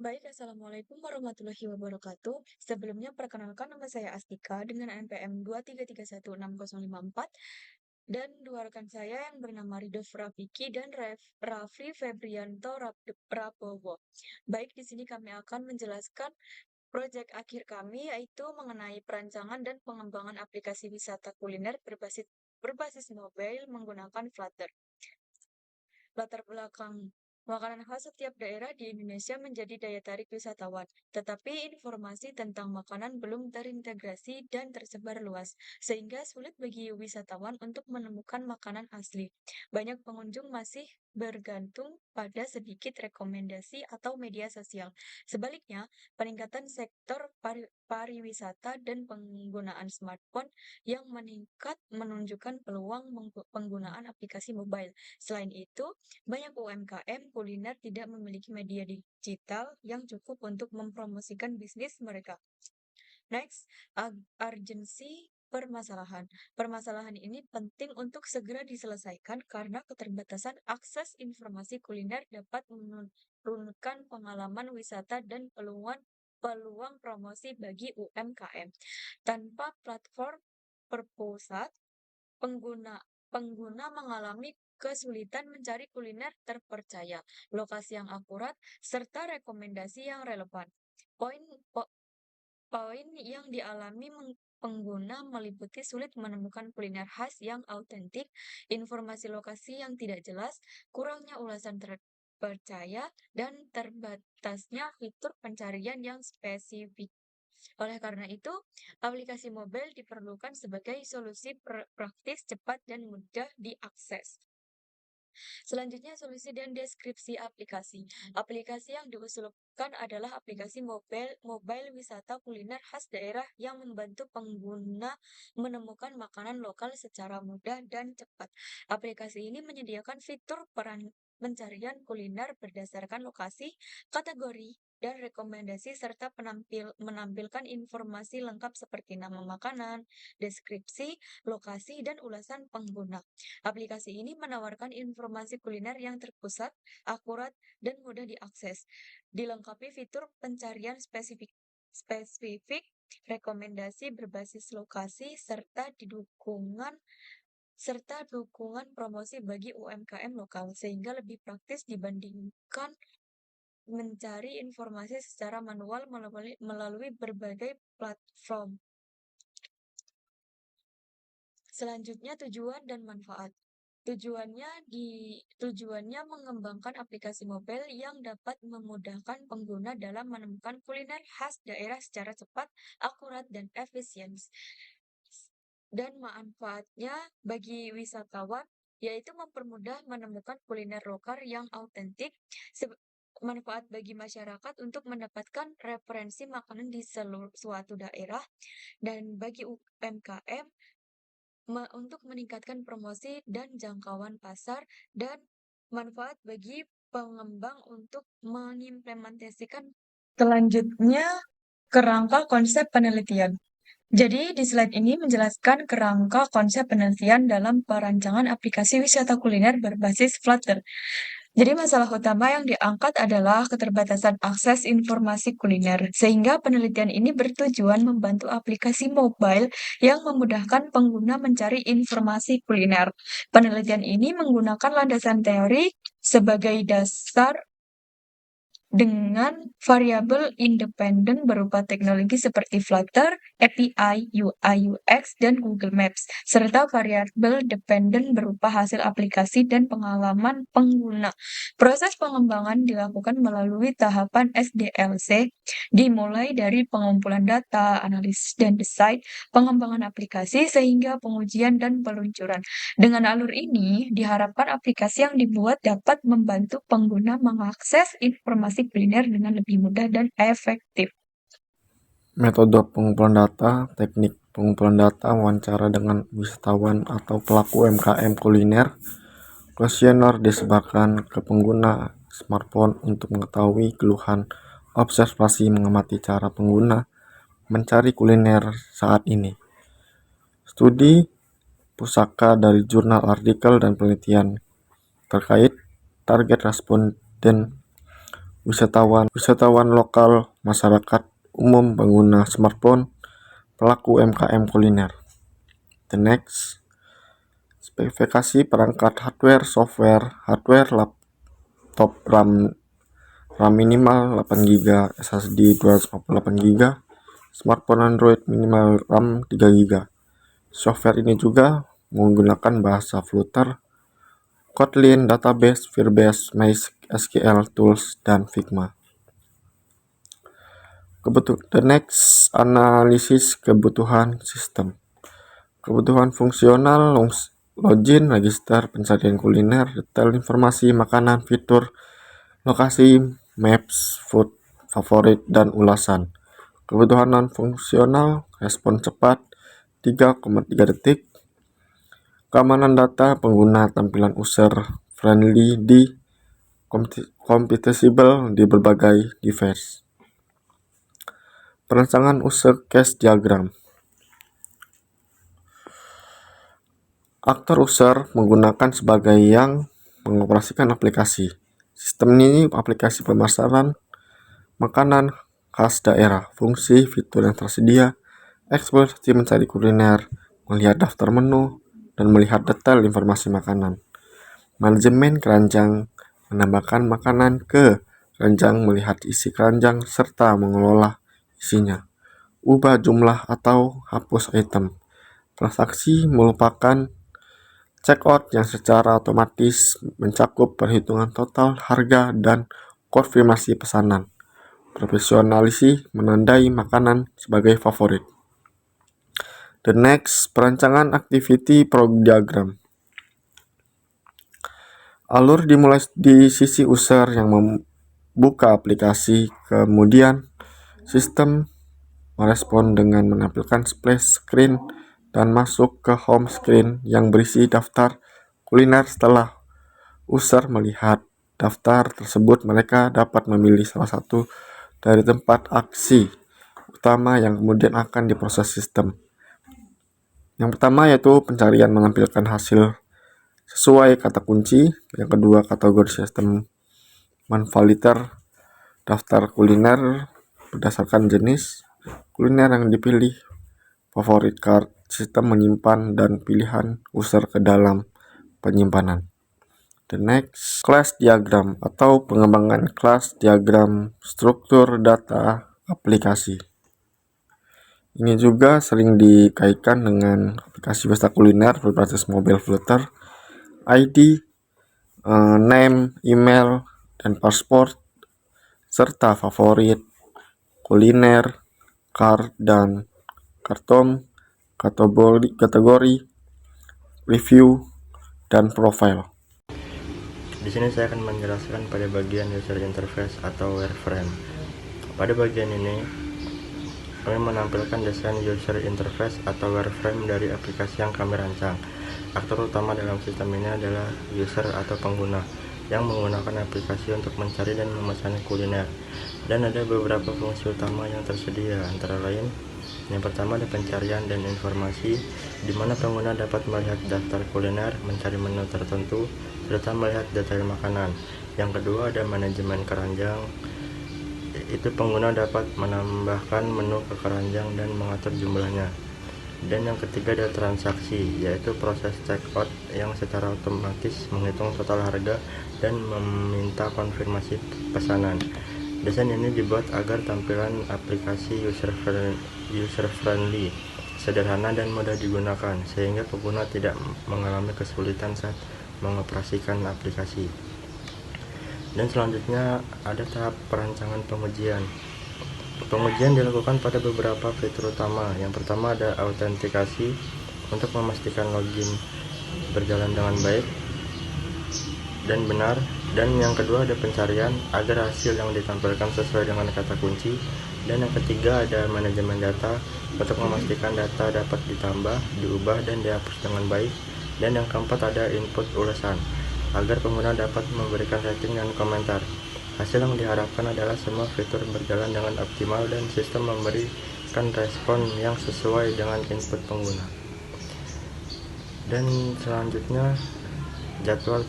Baik, Assalamualaikum warahmatullahi wabarakatuh. Sebelumnya, perkenalkan nama saya Astika dengan NPM 2331654 dan dua rekan saya yang bernama Ridho Rafiki dan Rafli Febrianto Prabowo. Baik, di sini kami akan menjelaskan proyek akhir kami yaitu mengenai perancangan dan pengembangan aplikasi wisata kuliner berbasis mobile menggunakan Flutter. Latar belakang makanan khas setiap daerah di Indonesia menjadi daya tarik wisatawan, tetapi informasi tentang makanan belum terintegrasi dan tersebar luas, sehingga sulit bagi wisatawan untuk menemukan makanan asli. Banyak pengunjung masih bergantung pada sedikit rekomendasi atau media sosial. Sebaliknya, peningkatan sektor pariwisata dan penggunaan smartphone yang meningkat menunjukkan peluang penggunaan aplikasi mobile. Selain itu, banyak UMKM kuliner tidak memiliki media digital yang cukup untuk mempromosikan bisnis mereka. Next, urgensi permasalahan. Permasalahan ini penting untuk segera diselesaikan karena keterbatasan akses informasi kuliner dapat menurunkan pengalaman wisata dan peluang peluang promosi bagi UMKM. Tanpa platform perpusat, pengguna pengguna mengalami kesulitan mencari kuliner terpercaya, lokasi yang akurat, serta rekomendasi yang relevan. Poin po- Poin yang dialami pengguna meliputi sulit menemukan kuliner khas yang autentik, informasi lokasi yang tidak jelas, kurangnya ulasan terpercaya, dan terbatasnya fitur pencarian yang spesifik. Oleh karena itu, aplikasi mobile diperlukan sebagai solusi praktis, cepat, dan mudah diakses. Selanjutnya, solusi dan deskripsi aplikasi. Aplikasi yang diusulkan adalah aplikasi mobile wisata kuliner khas daerah yang membantu pengguna menemukan makanan lokal secara mudah dan cepat. Aplikasi ini menyediakan fitur pencarian kuliner berdasarkan lokasi, kategori, dan rekomendasi serta menampilkan informasi lengkap seperti nama makanan, deskripsi, lokasi, dan ulasan pengguna. Aplikasi ini menawarkan informasi kuliner yang terpusat, akurat, dan mudah diakses, dilengkapi fitur pencarian spesifik, rekomendasi berbasis lokasi, serta dukungan promosi bagi UMKM lokal, sehingga lebih praktis dibandingkan mencari informasi secara manual melalui berbagai platform. Selanjutnya, tujuan dan manfaat. Tujuannya mengembangkan aplikasi mobile yang dapat memudahkan pengguna dalam menemukan kuliner khas daerah secara cepat, akurat, dan efisien. Dan manfaatnya bagi wisatawan yaitu mempermudah menemukan kuliner lokal yang autentik, manfaat bagi masyarakat untuk mendapatkan referensi makanan di suatu daerah, dan bagi UMKM untuk meningkatkan promosi dan jangkauan pasar, dan manfaat bagi pengembang untuk mengimplementasikan. Selanjutnya, kerangka konsep penelitian. Jadi, di slide ini menjelaskan kerangka konsep penelitian dalam perancangan aplikasi wisata kuliner berbasis Flutter. Jadi masalah utama yang diangkat adalah keterbatasan akses informasi kuliner, sehingga penelitian ini bertujuan membantu aplikasi mobile yang memudahkan pengguna mencari informasi kuliner. Penelitian ini menggunakan landasan teori sebagai dasar dengan variabel independen berupa teknologi seperti Flutter, API, UI, UX, dan Google Maps, serta variabel dependen berupa hasil aplikasi dan pengalaman pengguna. Proses pengembangan dilakukan melalui tahapan SDLC, dimulai dari pengumpulan data, analisis dan desain, pengembangan aplikasi, sehingga pengujian dan peluncuran. Dengan alur ini, diharapkan aplikasi yang dibuat dapat membantu pengguna mengakses informasi kuliner dengan lebih mudah dan efektif. Metode pengumpulan data, teknik pengumpulan data, wawancara dengan wisatawan atau pelaku UMKM kuliner. Kuesioner disebarkan ke pengguna smartphone untuk mengetahui keluhan, observasi mengamati cara pengguna mencari kuliner saat ini. Studi pusaka dari jurnal artikel dan penelitian terkait target responden wisatawan lokal, masyarakat umum pengguna smartphone, pelaku UMKM kuliner. The next, spesifikasi perangkat hardware, software, hardware laptop RAM minimal 8GB, SSD 258GB, smartphone Android minimal RAM 3GB. Software ini juga menggunakan bahasa Flutter, Kotlin, Database, Firebase, MySQL Tools, dan Figma. The next, analisis kebutuhan sistem. Kebutuhan fungsional, login, register, pencarian kuliner, detail informasi, makanan, fitur, lokasi, maps, food, favorit, dan ulasan. Kebutuhan non-fungsional, respon cepat, 3,3 detik, keamanan data pengguna, tampilan user-friendly di compatible di berbagai device. Perancangan user case diagram. Aktor user menggunakan sebagai yang mengoperasikan aplikasi. Sistem ini aplikasi pemasaran makanan khas daerah, fungsi, fitur yang tersedia, eksplorasi mencari kuliner, melihat daftar menu, dan melihat detail informasi makanan. Manajemen keranjang, menambahkan makanan ke keranjang, melihat isi keranjang, serta mengelola isinya. Ubah jumlah atau hapus item. Transaksi merupakan checkout yang secara otomatis mencakup perhitungan total harga dan konfirmasi pesanan. Profesionalisi menandai makanan sebagai favorit. The next, perancangan activity prog diagram. Alur dimulai di sisi user yang membuka aplikasi, kemudian sistem merespon dengan menampilkan splash screen dan masuk ke home screen yang berisi daftar kuliner. Setelah user melihat daftar tersebut, mereka dapat memilih salah satu dari tempat aksi utama yang kemudian akan diproses sistem. Yang pertama yaitu pencarian menampilkan hasil sesuai kata kunci. Yang kedua, kategori sistem menvalidar daftar kuliner berdasarkan jenis kuliner yang dipilih. Favorit card, sistem menyimpan dan pilihan user ke dalam penyimpanan. The next, class diagram atau pengembangan kelas diagram struktur data aplikasi. Ini juga sering dikaitkan dengan aplikasi pesta kuliner berbasis mobile Flutter, ID, name, email, dan password, serta favorit, kuliner, card, dan karton, kategori, review, dan profile. Di sini saya akan menjelaskan pada bagian user interface atau wireframe. Pada bagian ini, kami menampilkan desain user interface atau wireframe dari aplikasi yang kami rancang. Aktor utama dalam sistem ini adalah user atau pengguna yang menggunakan aplikasi untuk mencari dan memesan kuliner. Dan ada beberapa fungsi utama yang tersedia, antara lain yang pertama ada pencarian dan informasi, di mana pengguna dapat melihat daftar kuliner, mencari menu tertentu, serta melihat detail makanan. Yang kedua ada manajemen keranjang, itu pengguna dapat menambahkan menu ke keranjang dan mengatur jumlahnya. Dan yang ketiga ada transaksi, yaitu proses checkout yang secara otomatis menghitung total harga dan meminta konfirmasi pesanan. Desain ini dibuat agar tampilan aplikasi user-friendly, sederhana dan mudah digunakan, sehingga pengguna tidak mengalami kesulitan saat mengoperasikan aplikasi. Dan selanjutnya ada tahap perancangan pengujian. Pengujian dilakukan pada beberapa fitur utama. Yang pertama ada autentikasi untuk memastikan login berjalan dengan baik dan benar. Dan yang kedua ada pencarian agar hasil yang ditampilkan sesuai dengan kata kunci. Dan yang ketiga ada manajemen data untuk memastikan data dapat ditambah, diubah, dan dihapus dengan baik. Dan yang keempat ada input ulasan agar pengguna dapat memberikan rating dan komentar. Hasil yang diharapkan adalah semua fitur berjalan dengan optimal dan sistem memberikan respon yang sesuai dengan input pengguna. Dan selanjutnya jadwal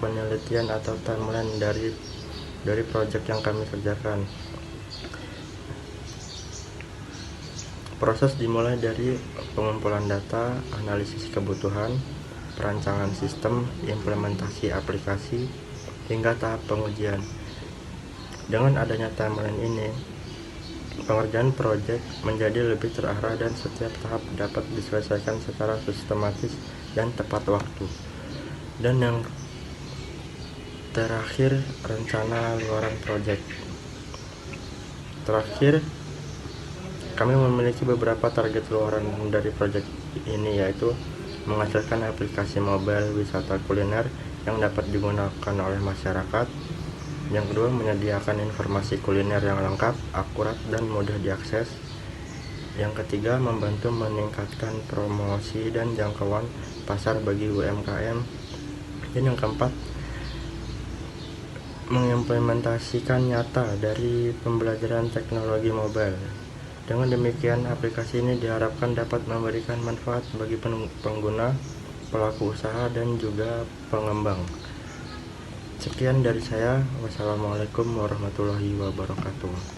penelitian atau timeline dari dari proyek yang kami kerjakan. Proses dimulai dari pengumpulan data, analisis kebutuhan, perancangan sistem, implementasi aplikasi, hingga tahap pengujian. Dengan adanya timeline ini, pengerjaan proyek menjadi lebih terarah dan setiap tahap dapat diselesaikan secara sistematis dan tepat waktu. Dan yang terakhir, rencana luaran proyek. Terakhir, kami memiliki beberapa target luaran dari proyek ini, yaitu menghasilkan aplikasi mobile wisata kuliner yang dapat digunakan oleh masyarakat. Yang kedua, menyediakan informasi kuliner yang lengkap, akurat, dan mudah diakses. Yang ketiga, membantu meningkatkan promosi dan jangkauan pasar bagi UMKM. Dan yang keempat, mengimplementasikan nyata dari pembelajaran teknologi mobile. Dengan demikian, aplikasi ini diharapkan dapat memberikan manfaat bagi pengguna, pelaku usaha, dan juga pengembang. Sekian dari saya. Wassalamualaikum warahmatullahi wabarakatuh.